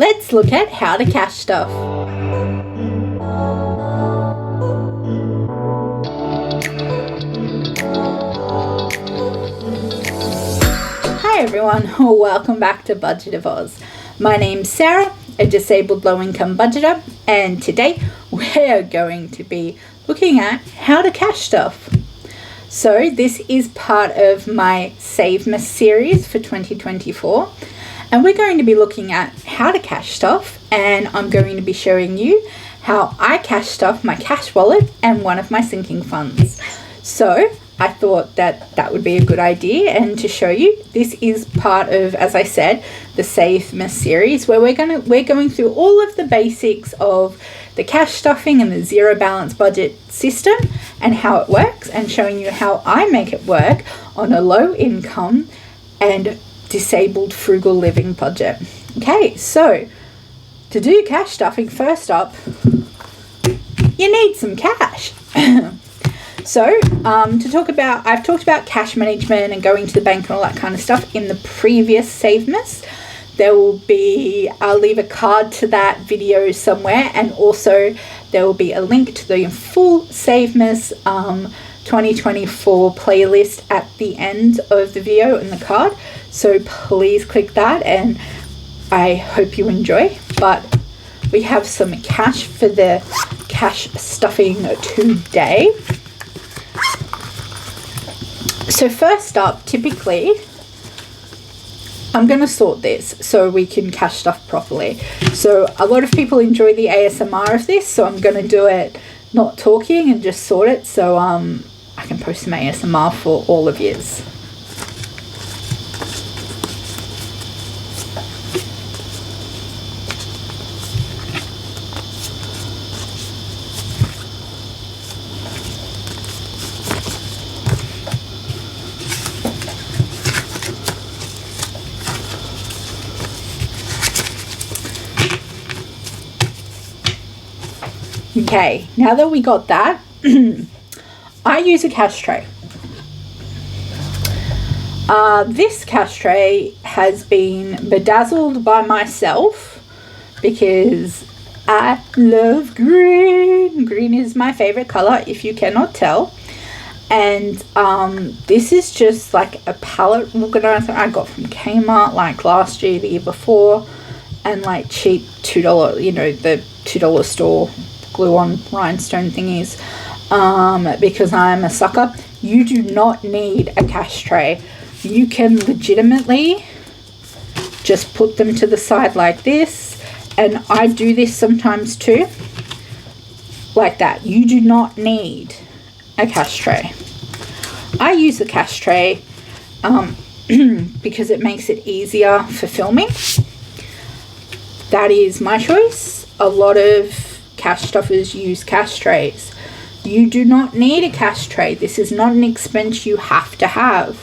Let's look at how to cache stuff. Hi everyone, welcome back to Budget of Oz. My name's Sarah, a disabled low-income budgeter, and today we're going to be looking at how to cache stuff. So this is part of my SavMas series for 2024. And we're going to be looking at how to cache stuff, and I'm going to be showing you how I cache stuff, my cash wallet, and one of my sinking funds. So I thought that would be a good idea, and to show you, this is part of, as I said, the SavMas series, where we're going through all of the basics of the cache stuffing and the zero balance budget system and how it works, and showing you how I make it work on a low income and disabled frugal living budget. Okay, so to do cash stuffing, first up, you need some cash. So I've talked about cash management and going to the bank and all that kind of stuff in the previous SavMas. I'll leave a card to that video somewhere, and also there will be a link to the full SavMas 2024 playlist at the end of the video in the card. So please click that, and I hope you enjoy. But we have some cash for the cash stuffing today. So first up, typically, I'm going to sort this so we can cache stuff properly. So a lot of people enjoy the ASMR of this, so I'm going to do it not talking and just sort it, so I can post some ASMR for all of yous. Okay, now that we got that, I use a cash tray. This cash tray has been bedazzled by myself because I love green. Green is my favorite color, if you cannot tell. And this is just like a palette organizer I got from Kmart like last year, the year before, and like cheap $2, the $2 store glue-on rhinestone thingies, because I'm a sucker. You do not need a cash tray. You can legitimately just put them to the side like this, and I do this sometimes too, like that. You do not need a cash tray. I use the cash tray because it makes it easier for filming. That is my choice. A lot of cash stuffers use cash trays. You do not need a cash tray. This is not an expense you have to have.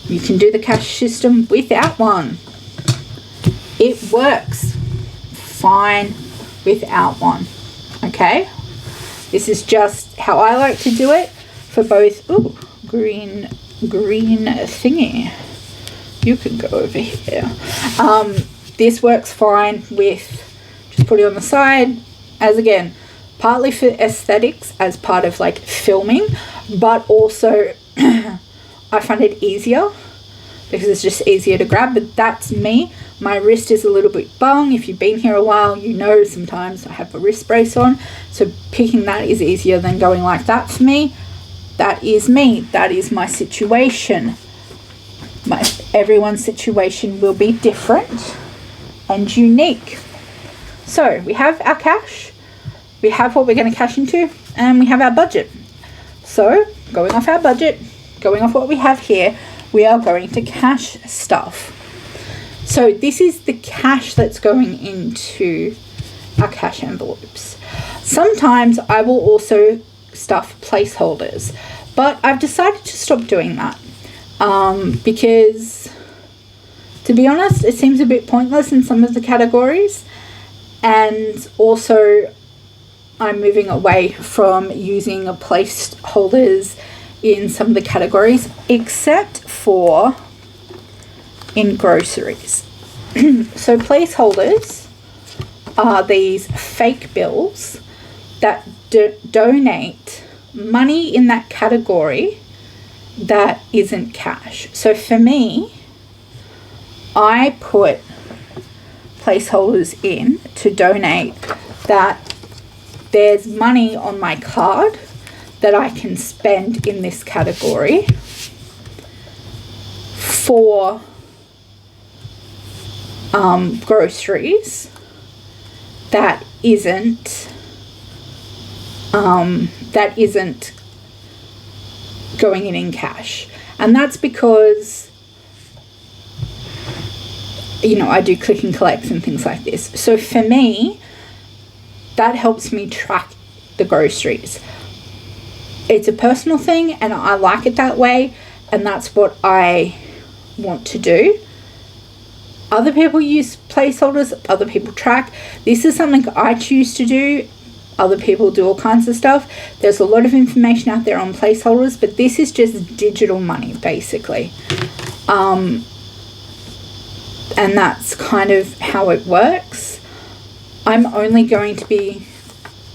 You can do the cash system without one. It works fine without one. Okay? This is just how I like to do it for both. Ooh, green thingy. You can go over here. This works fine with just put it on the side, as again, partly for aesthetics as part of like filming, but also I find it easier because it's just easier to grab. But that's me. My wrist is a little bit bung. If you've been here a while, you know sometimes I have a wrist brace on, so picking that is easier than going like that for me. That is me. That is my situation. Everyone's situation will be different and unique. So we have our cash, we have what we're going to cash into, and we have our budget. So going off our budget, going off what we have here, we are going to cache stuff. So this is the cash that's going into our cash envelopes. Sometimes I will also stuff placeholders, but I've decided to stop doing that because, to be honest, it seems a bit pointless in some of the categories. And also I'm moving away from using placeholders in some of the categories, except for in groceries. So placeholders are these fake bills that donate money in that category that isn't cash. So for me, I put placeholders in to donate that there's money on my card that I can spend in this category for groceries that isn't going in cash. And that's because, I do click and collects and things like this. So for me, that helps me track the groceries. It's a personal thing and I like it that way, and that's what I want to do. Other people use placeholders, other people track. This is something I choose to do. Other people do all kinds of stuff. There's a lot of information out there on placeholders, but this is just digital money, basically. And that's kind of how it works. I'm only going to be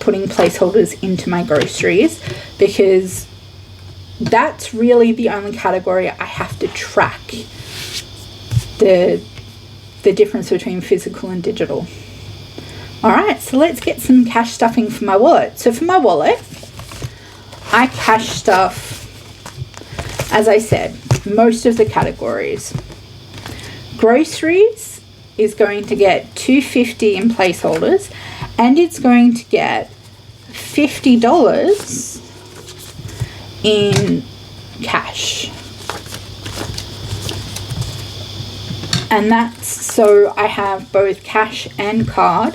putting placeholders into my groceries because that's really the only category I have to track the difference between physical and digital. All right, so let's get some cash stuffing for my wallet. So for my wallet, I cash stuff, as I said, most of the categories. Groceries is going to get $2.50 in placeholders, and it's going to get $50 in cash. And that's so I have both cash and card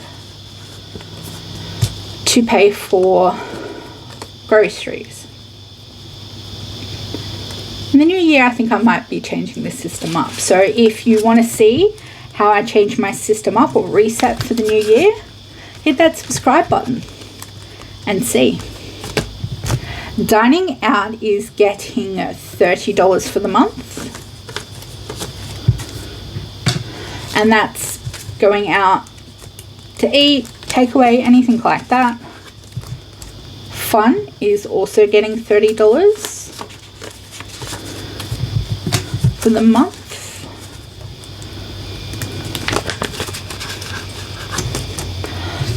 to pay for groceries. In the new year, I think I might be changing the system up. So if you want to see how I change my system up or reset for the new year, hit that subscribe button and see. Dining out is getting $30 for the month. And that's going out to eat, takeaway, anything like that. Fun is also getting $30 for the month.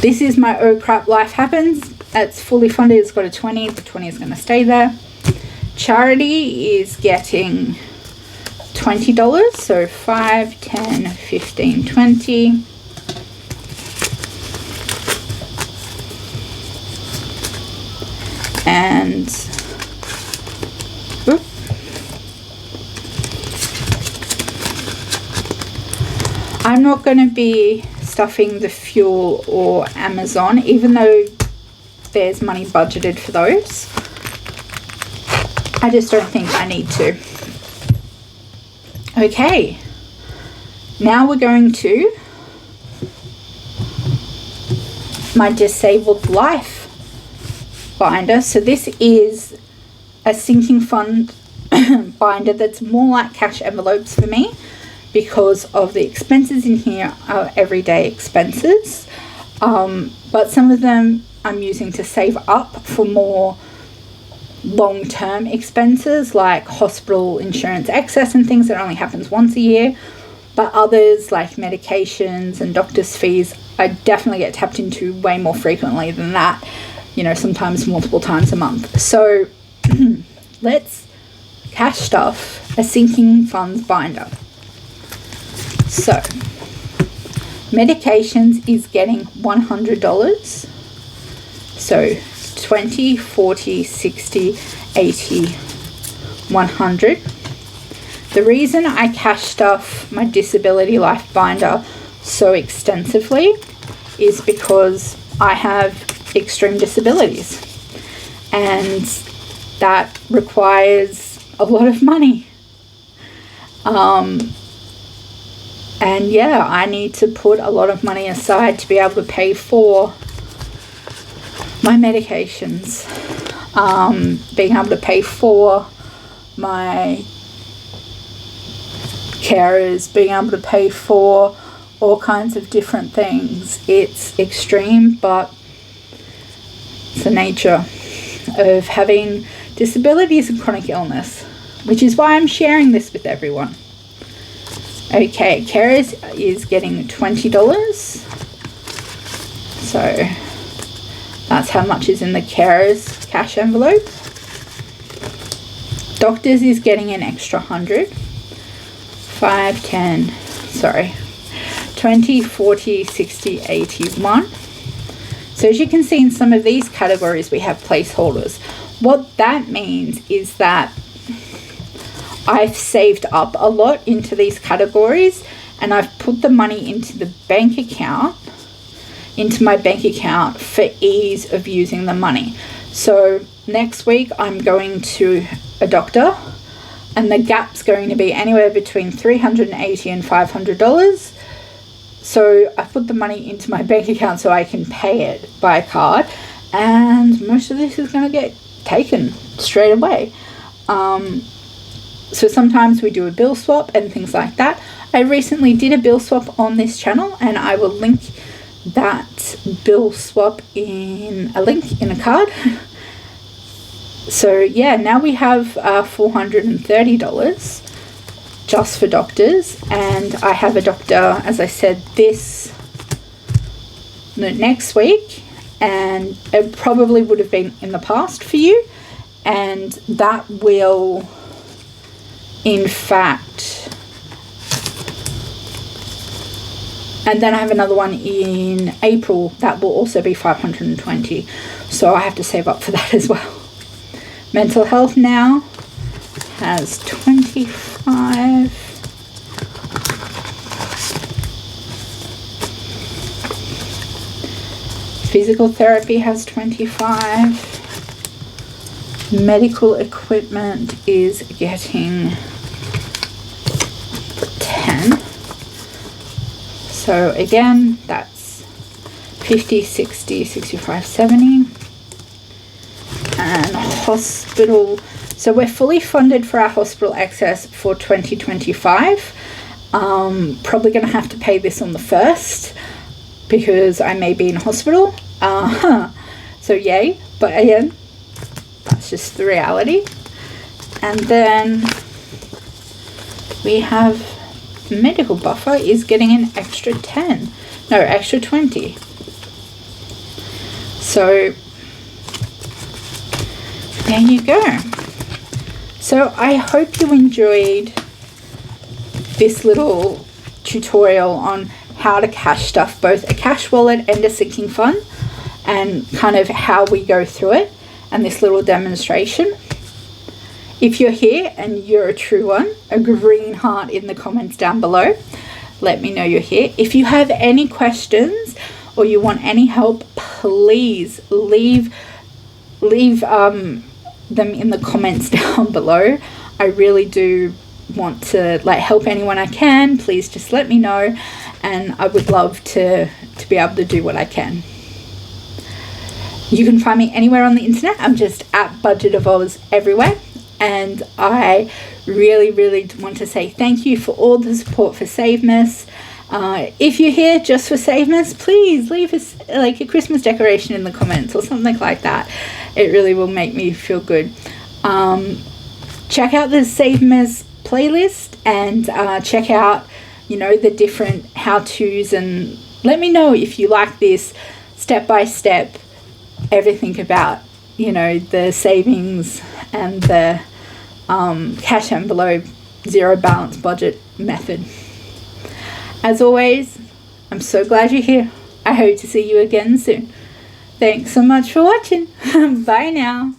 This is my oh crap life happens. It's fully funded. It's got a 20. The 20 is going to stay there. Charity is getting $20. So 5, 10, 15, 20. And I'm not going to be stuffing the fuel or Amazon, even though there's money budgeted for those. I just don't think I need to. Okay, now we're going to my disabled life binder. So this is a sinking fund binder that's more like cash envelopes for me because of the expenses in here are everyday expenses, but some of them I'm using to save up for more long-term expenses like hospital insurance excess and things that only happens once a year. But others like medications and doctor's fees, I definitely get tapped into way more frequently than that, sometimes multiple times a month. So let's cash stuff a sinking funds binder. So medications is getting $100. So 20, 40, 60, 80, 100. The reason I cash stuff my disability life binder so extensively is because I have extreme disabilities and that requires a lot of money. And yeah, I need to put a lot of money aside to be able to pay for my medications, being able to pay for my carers, being able to pay for all kinds of different things. It's extreme, but it's the nature of having disabilities and chronic illness, which is why I'm sharing this with everyone. Okay, carers is getting $20. So that's how much is in the carers cash envelope. Doctors is getting an extra 100. 5, 10, sorry, 20, 40, 60, 81. So as you can see in some of these categories, we have placeholders. What that means is that I've saved up a lot into these categories, and I've put the money into the bank account, into my bank account for ease of using the money. So next week I'm going to a doctor, and the gap's going to be anywhere between $380 and $500. So I put the money into my bank account so I can pay it by card, and most of this is going to get taken straight away. So sometimes we do a bill swap and things like that. I recently did a bill swap on this channel, and I will link that bill swap in a link in a card. So yeah, now we have $430 just for doctors, and I have a doctor, as I said, next week, and it probably would have been in the past for you, and that will in fact, and then I have another one in April that will also be $520, so I have to save up for that as well. Mental health now has 25. Physical therapy has 25. Medical equipment is getting 10. So again, that's 50, 60, 65, 70. And hospital, so we're fully funded for our hospital access for 2025. Probably going to have to pay this on the 1st because I may be in hospital. So yay, but again, that's just the reality. And then we have medical buffer is getting an extra 10, no, extra 20. So there you go. So I hope you enjoyed this little tutorial on how to cash stuff, both a cash wallet and a sinking fund, and kind of how we go through it, and this little demonstration. If you're here and you're a true one, a green heart in the comments down below. Let me know you're here. If you have any questions or you want any help, please leave them in the comments down below. I really do want to help anyone I can. Please just let me know, and I would love to be able to do what I can. You can find me anywhere on the internet. I'm just at Budget of Oz everywhere. And I really, really want to say thank you for all the support for SavMas. If you're here just for SavMas, please leave us a Christmas decoration in the comments or something like that. It really will make me feel good. Check out the SavMas playlist and check out, the different how-tos, and let me know if you like this step-by-step, everything about, the savings and the cash envelope, zero balance budget method. As always, I'm so glad you're here. I hope to see you again soon. Thanks so much for watching. Bye now.